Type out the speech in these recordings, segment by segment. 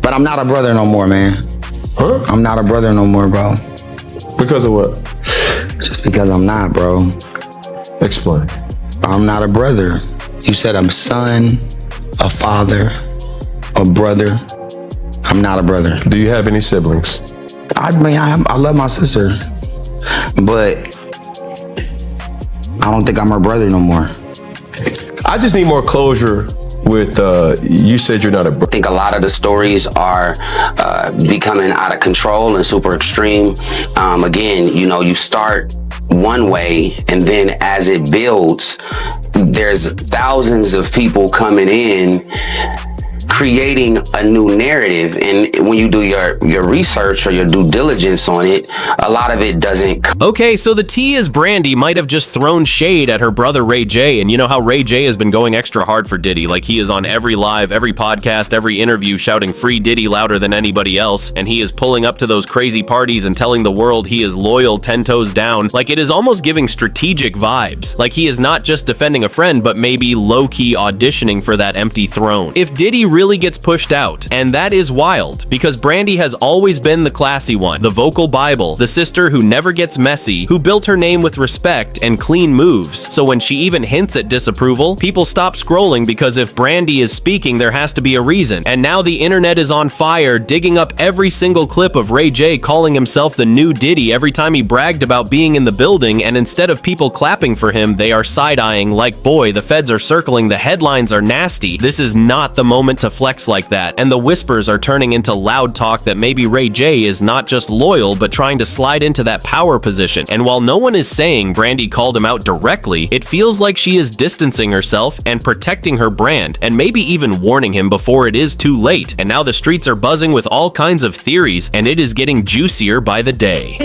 But I'm not a brother no more, man. Huh? I'm not a brother no more, bro. Because of what? Just because I'm not, bro. Explain. I'm not a brother. You said I'm son, a father, a brother. I'm not a brother. Do you have any siblings? I mean, I love my sister, but I don't think I'm her brother no more. I just need more closure with, you said you're not a brother. I think a lot of the stories are becoming out of control and super extreme. Again, you know, you start one way, and then as it builds, there's thousands of people coming in, creating a new narrative. And when you do your research or your due diligence on it, a lot of it doesn't. Okay, so the tea is Brandy might have just thrown shade at her brother Ray J, and you know how Ray J has been going extra hard for Diddy. Like, he is on every live, every podcast, every interview shouting free Diddy louder than anybody else, and he is pulling up to those crazy parties and telling the world he is loyal 10 toes down. Like, it is almost giving strategic vibes. Like, he is not just defending a friend, but maybe low-key auditioning for that empty throne. If Diddy really gets pushed out, and that is wild, because Brandy has always been the classy one, the vocal Bible, the sister who never gets messy, who built her name with respect and clean moves. So when she even hints at disapproval, people stop scrolling, because if Brandy is speaking, there has to be a reason. And now the internet is on fire, digging up every single clip of Ray J calling himself the new Diddy every time he bragged about being in the building, and instead of people clapping for him, they are side-eyeing like, boy, the feds are circling, the headlines are nasty. This is not the moment to flex like that, and the whispers are turning into loud talk that maybe Ray J is not just loyal, but trying to slide into that power position. And while no one is saying Brandy called him out directly, it feels like she is distancing herself and protecting her brand, and maybe even warning him before it is too late. And now the streets are buzzing with all kinds of theories, and it is getting juicier by the day.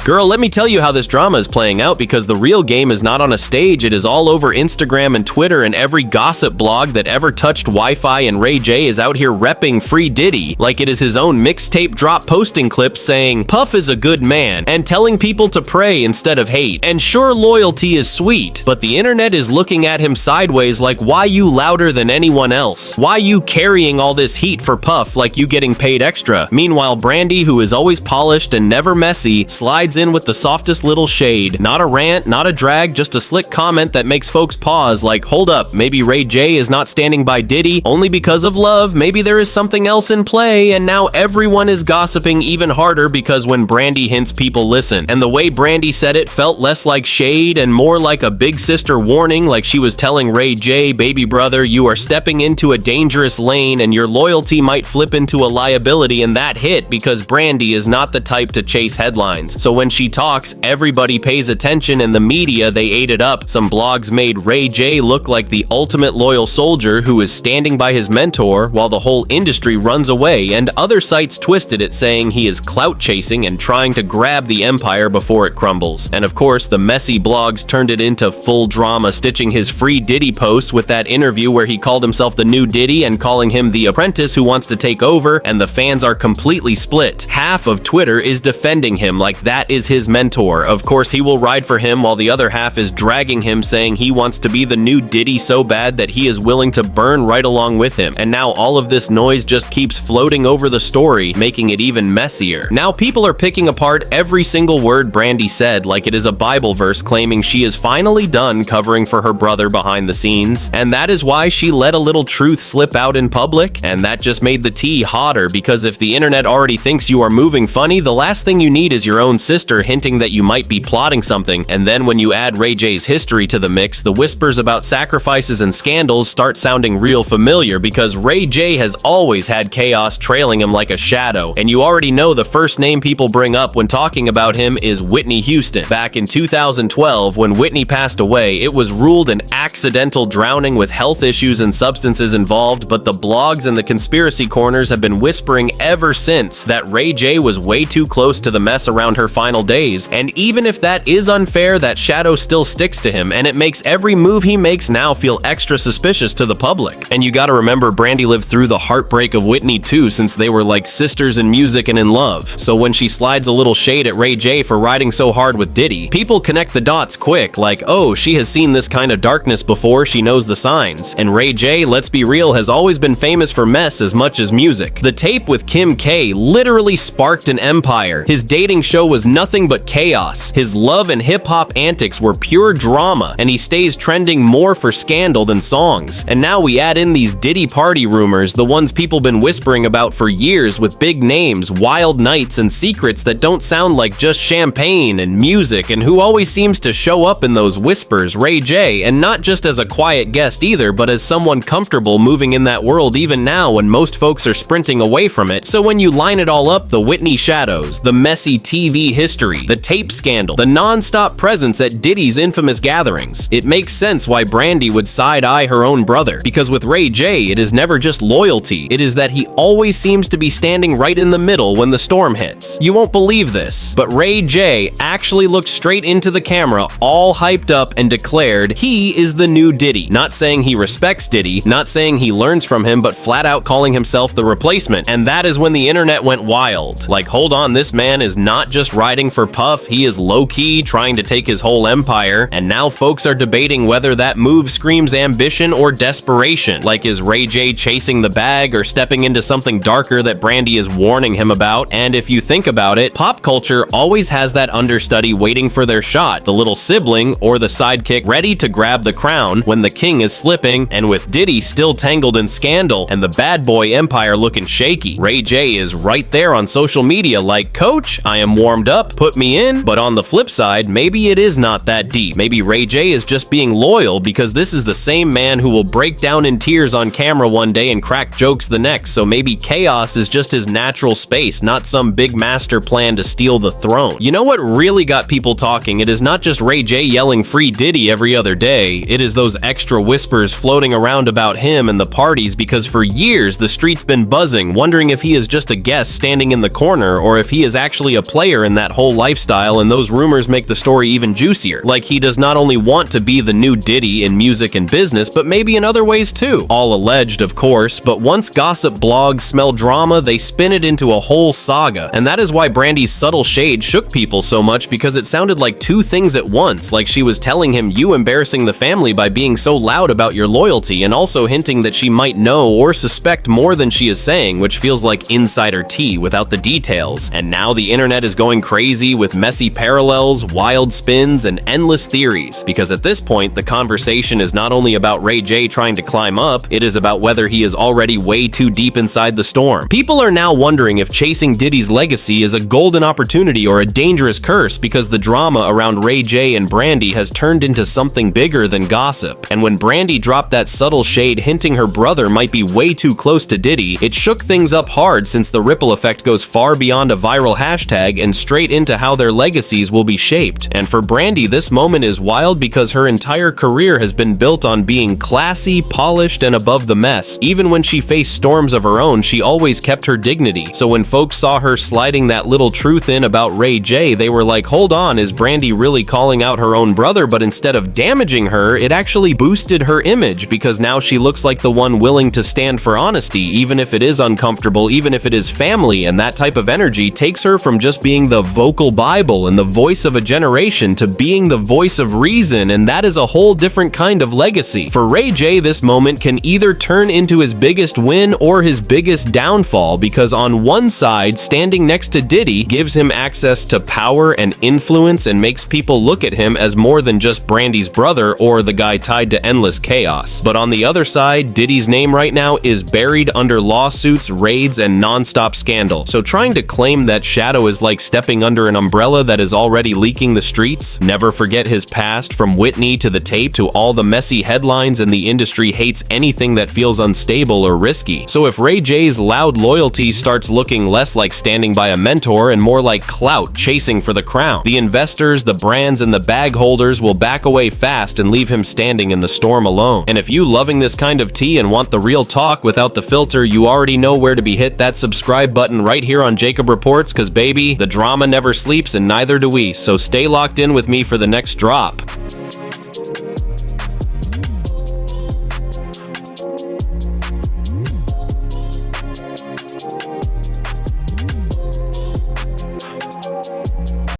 Girl, let me tell you how this drama is playing out, because the real game is not on a stage. It is all over Instagram and Twitter, and every gossip blog that ever touched Wi-Fi, and Ray J is out here repping free Diddy like it is his own mixtape drop, posting clips saying Puff is a good man and telling people to pray instead of hate. And sure, loyalty is sweet, but the internet is looking at him sideways like, why you louder than anyone else? Why you carrying all this heat for Puff like you getting paid extra? Meanwhile, Brandy, who is always polished and never messy, slides in with the softest little shade. Not a rant, not a drag, just a slick comment that makes folks pause like, hold up, maybe Ray J is not standing by Diddy only because of love, maybe there is something else in play. And now everyone is gossiping even harder, because when Brandy hints, people listen. And the way Brandy said it felt less like shade and more like a big sister warning, like she was telling Ray J, baby brother, you are stepping into a dangerous lane and your loyalty might flip into a liability. And that hit, because Brandy is not the type to chase headlines. So when she talks, everybody pays attention, and the media, they ate it up. Some blogs made Ray J look like the ultimate loyal soldier who is standing by his mentor while the whole industry runs away, and other sites twisted it saying he is clout chasing and trying to grab the empire before it crumbles. And of course, the messy blogs turned it into full drama, stitching his free Diddy posts with that interview where he called himself the new Diddy and calling him the apprentice who wants to take over, and the fans are completely split. Half of Twitter is defending him like that is his mentor. Of course, he will ride for him, while the other half is dragging him, saying he wants to be the new Diddy so bad that he is willing to burn right along with him. And now all of this noise just keeps floating over the story, making it even messier. Now people are picking apart every single word Brandy said like it is a Bible verse, claiming she is finally done covering for her brother behind the scenes, and that is why she let a little truth slip out in public. And that just made the tea hotter, because if the internet already thinks you are moving funny, the last thing you need is your own sister hinting that you might be plotting something. And then when you add Ray J's history to the mix, the whispers about sacrifices and scandals start sounding real familiar, because Ray J has always had chaos trailing him like a shadow. And you already know the first name people bring up when talking about him is Whitney Houston. Back in 2012, when Whitney passed away, it was ruled an accidental drowning with health issues and substances involved, but the blogs and the conspiracy corners have been whispering ever since that Ray J was way too close to the mess around her final final days, and even if that is unfair, that shadow still sticks to him, and it makes every move he makes now feel extra suspicious to the public. And you gotta remember, Brandy lived through the heartbreak of Whitney too, since they were like sisters in music and in love. So when she slides a little shade at Ray J for riding so hard with Diddy, people connect the dots quick, like, oh, she has seen this kind of darkness before, she knows the signs. And Ray J, let's be real, has always been famous for mess as much as music. The tape with 𝐃𝐢𝐬𝐜𝐿 literally sparked an empire. His dating show was nothing but chaos. His love and hip-hop antics were pure drama, and he stays trending more for scandal than songs. And now we add in these Diddy party rumors, the ones people been whispering about for years, with big names, wild nights, and secrets that don't sound like just champagne and music. And who always seems to show up in those whispers? Ray J, and not just as a quiet guest either, but as someone comfortable moving in that world even now when most folks are sprinting away from it. So when you line it all up, the Whitney shadows, the messy TV history, the tape scandal, the non-stop presence at Diddy's infamous gatherings, it makes sense why Brandy would side-eye her own brother. Because with Ray J, it is never just loyalty, it is that he always seems to be standing right in the middle when the storm hits. You won't believe this, but Ray J actually looked straight into the camera, all hyped up, and declared he is the new Diddy. Not saying he respects Diddy, not saying he learns from him, but flat out calling himself the replacement. And that is when the internet went wild. Like, hold on, this man is not just riding for Puff, he is low-key trying to take his whole empire. And now folks are debating whether that move screams ambition or desperation. Like, is Ray J chasing the bag or stepping into something darker that Brandy is warning him about? And if you think about it, pop culture always has that understudy waiting for their shot, the little sibling or the sidekick ready to grab the crown when the king is slipping. And with Diddy still tangled in scandal and the bad boy empire looking shaky, Ray J is right there on social media like, coach, I am warmed up, put me in. But on the flip side, maybe it is not that deep. Maybe Ray J is just being loyal because this is the same man who will break down in tears on camera one day and crack jokes the next. So maybe chaos is just his natural space, not some big master plan to steal the throne. You know what really got people talking? It is not just Ray J yelling free Diddy every other day. It is those extra whispers floating around about him and the parties, because for years the street's been buzzing, wondering if he is just a guest standing in the corner or if he is actually a player in that whole lifestyle. And those rumors make the story even juicier. Like, he does not only want to be the new Diddy in music and business, but maybe in other ways too. All alleged, of course, but once gossip blogs smell drama, they spin it into a whole saga. And that is why Brandy's subtle shade shook people so much, because it sounded like two things at once. Like she was telling him, you embarrassing the family by being so loud about your loyalty, and also hinting that she might know or suspect more than she is saying, which feels like insider tea without the details. And now the internet is going crazy with messy parallels, wild spins, and endless theories. Because at this point, the conversation is not only about Ray J trying to climb up, it is about whether he is already way too deep inside the storm. People are now wondering if chasing Diddy's legacy is a golden opportunity or a dangerous curse, because the drama around Ray J and Brandy has turned into something bigger than gossip. And when Brandy dropped that subtle shade hinting her brother might be way too close to Diddy, it shook things up hard, since the ripple effect goes far beyond a viral hashtag and straight into how their legacies will be shaped. And for Brandy, this moment is wild because her entire career has been built on being classy, polished, and above the mess. Even when she faced storms of her own, she always kept her dignity. So when folks saw her sliding that little truth in about Ray J, they were like, hold on, is Brandy really calling out her own brother? But instead of damaging her, it actually boosted her image, because now she looks like the one willing to stand for honesty, even if it is uncomfortable, even if it is family. And that type of energy takes her from just being the vocal Bible and the voice of a generation to being the voice of reason, and that is a whole different kind of legacy. For Ray J, this moment can either turn into his biggest win or his biggest downfall, because on one side, standing next to Diddy gives him access to power and influence and makes people look at him as more than just Brandy's brother or the guy tied to endless chaos. But on the other side, Diddy's name right now is buried under lawsuits, raids, and non-stop scandal. So trying to claim that shadow is like stepping under an umbrella that is already leaking the streets. Never forget his past, from Whitney to the tape to all the messy headlines, and the industry hates anything that feels unstable or risky. So if Ray J's loud loyalty starts looking less like standing by a mentor and more like clout chasing for the crown, the investors, the brands, and the bag holders will back away fast and leave him standing in the storm alone. And if you loving this kind of tea and want the real talk without the filter, you already know where to be. Hit that subscribe button right here on 𝐃𝐢𝐬𝐿 Reports, because baby, the drama never sleeps and neither do we, so stay locked in with me for the next drop.